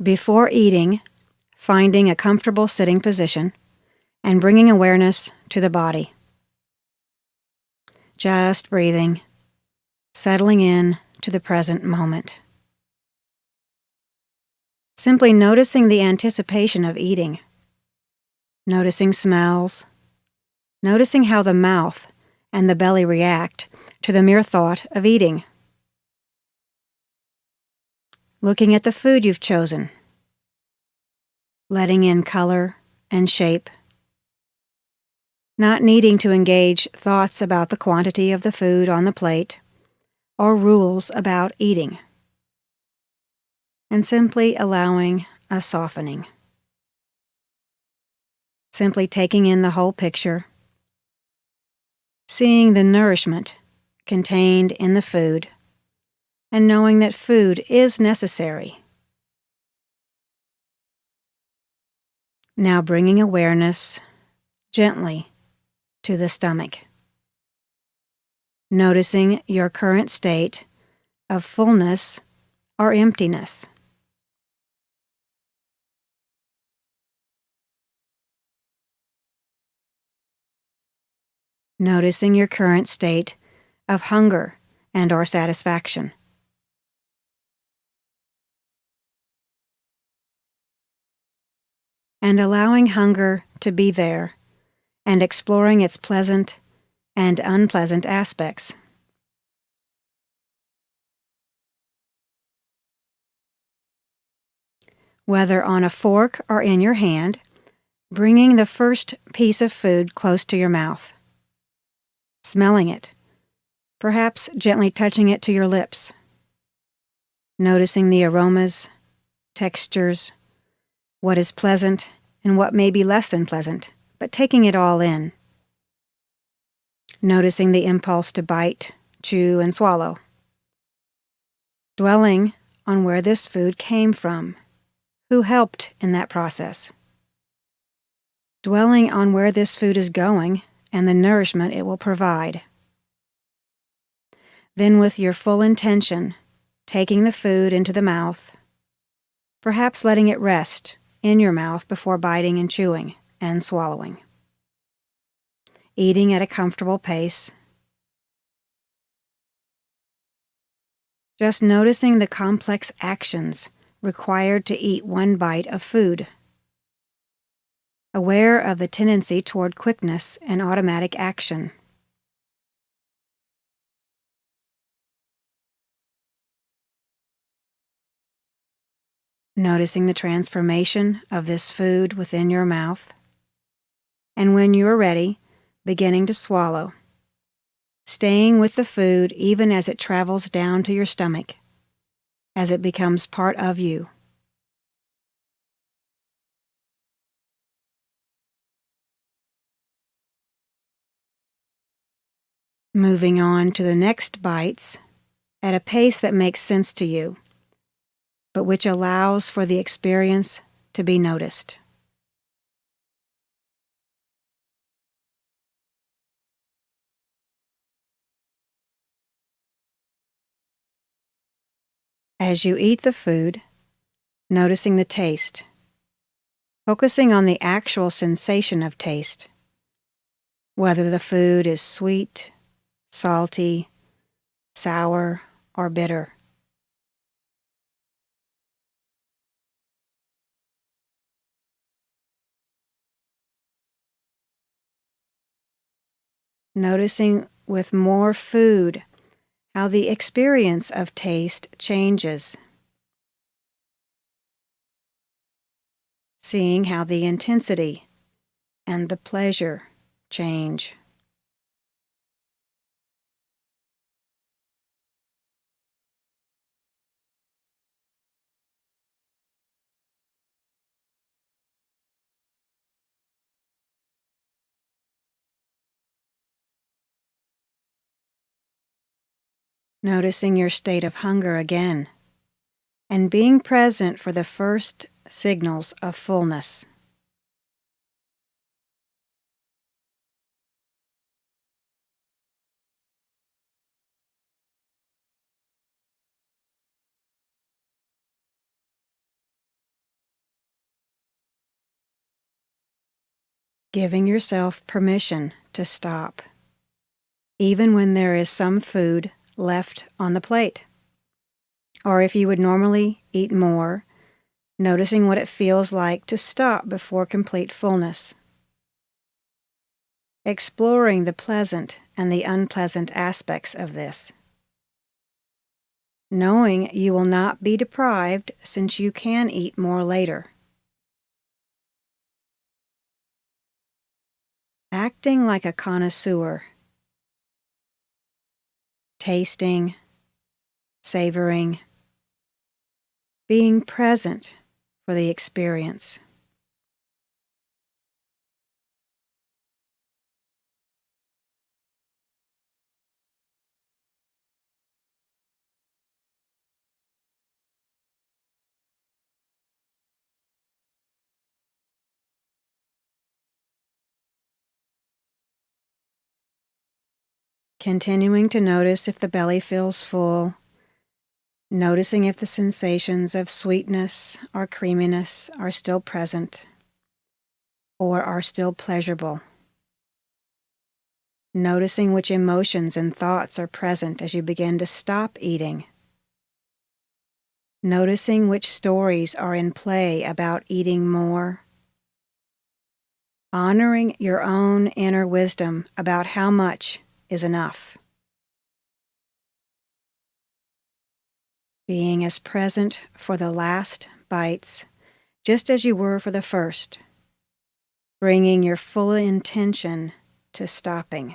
Before eating, finding a comfortable sitting position and bringing awareness to the body. Just breathing, settling in to the present moment. Simply noticing the anticipation of eating, noticing smells, noticing how the mouth and the belly react to the mere thought of eating. Looking at the food you've chosen, letting in color and shape, not needing to engage thoughts about the quantity of the food on the plate or rules about eating, and simply allowing a softening. Simply taking in the whole picture, seeing the nourishment contained in the food, and knowing that food is necessary. Now bringing awareness gently to the stomach, noticing your current state of fullness or emptiness. Noticing your current state of hunger and or satisfaction. And allowing hunger to be there and exploring its pleasant and unpleasant aspects. Whether on a fork or in your hand, bringing the first piece of food close to your mouth, smelling it, perhaps gently touching it to your lips, noticing the aromas, textures, what is pleasant and what may be less than pleasant, but taking it all in. Noticing the impulse to bite, chew, and swallow. Dwelling on where this food came from, who helped in that process. Dwelling on where this food is going and the nourishment it will provide. Then with your full intention, taking the food into the mouth, perhaps letting it rest in your mouth before biting and chewing and swallowing. Eating at a comfortable pace. Just noticing the complex actions required to eat one bite of food. Aware of the tendency toward quickness and automatic action. Noticing the transformation of this food within your mouth. And when you are ready, beginning to swallow. Staying with the food even as it travels down to your stomach, as it becomes part of you. Moving on to the next bites at a pace that makes sense to you, but which allows for the experience to be noticed. As you eat the food, noticing the taste, focusing on the actual sensation of taste, whether the food is sweet, salty, sour, or bitter. Noticing with more food how the experience of taste changes. Seeing how the intensity and the pleasure change. Noticing your state of hunger again, and being present for the first signals of fullness. giving yourself permission to stop, even when there is some food left on the plate. Or if you would normally eat more, noticing what it feels like to stop before complete fullness. Exploring the pleasant and the unpleasant aspects of this. Knowing you will not be deprived since you can eat more later. Acting like a connoisseur. Tasting, savoring, being present for the experience. Continuing to notice if the belly feels full, noticing if the sensations of sweetness or creaminess are still present or are still pleasurable. Noticing which emotions and thoughts are present as you begin to stop eating. Noticing which stories are in play about eating more. Honoring your own inner wisdom about how much is enough. Being as present for the last bites, just as you were for the first. Bringing your full intention to stopping.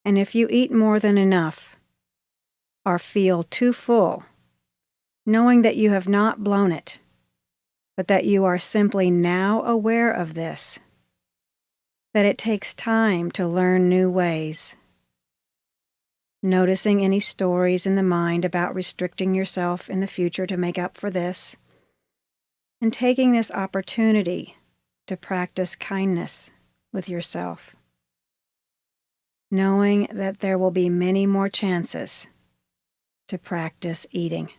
And if you eat more than enough, or feel too full, knowing that you have not blown it, but that you are simply now aware of this, that it takes time to learn new ways. Noticing any stories in the mind about restricting yourself in the future to make up for this, and taking this opportunity to practice kindness with yourself, knowing that there will be many more chances to practice eating.